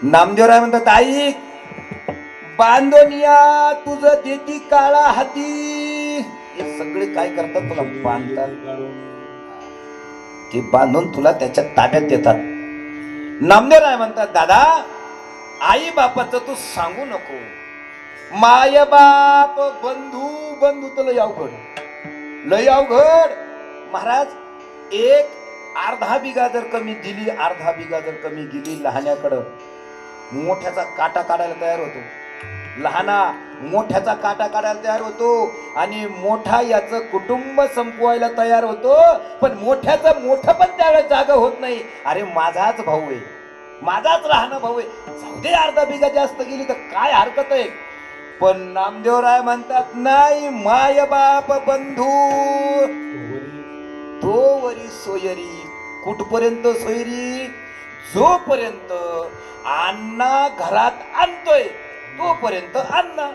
नामदेवराय म्हणतात ऐक, बांधोनिया तुझं देती काळा हाती. हे सगळे काय करतात, तुला बांधतात, ते बांधून तुला त्याच्या ताब्यात देतात. नामदेवराय म्हणतात दादा, आई बापाचं तू सांगू नको, माय बाप बंधू बंधू तर लय अवघड, लय अवघड. महाराज, एक अर्धा बिघा जर कमी दिली, अर्धा बिघा जर कमी गेली लहान्याकडं, मोठ्याचा काटा काढायला तयार होतो. लहाना मोठ्याचा काटा काढायला तयार होतो आणि मोठा याचं कुटुंब संपवायला तयार होतो. पण मोठ्याचं मोठं पण त्यावेळेस जागा होत नाही. अरे माझाच भाऊ आहे, माझाच लहान भाऊ आहे, जाऊ दे अर्धा बिघा जास्त गेली तर काय हरकत आहे. पण नामदेवराय म्हणतात नाही, माय बाप बंधू तो वरी सोयरी. कुठपर्यंत सोयरी? जोपर्यंत अण्णा घरात आणतोय तोपर्यंत अण्णा.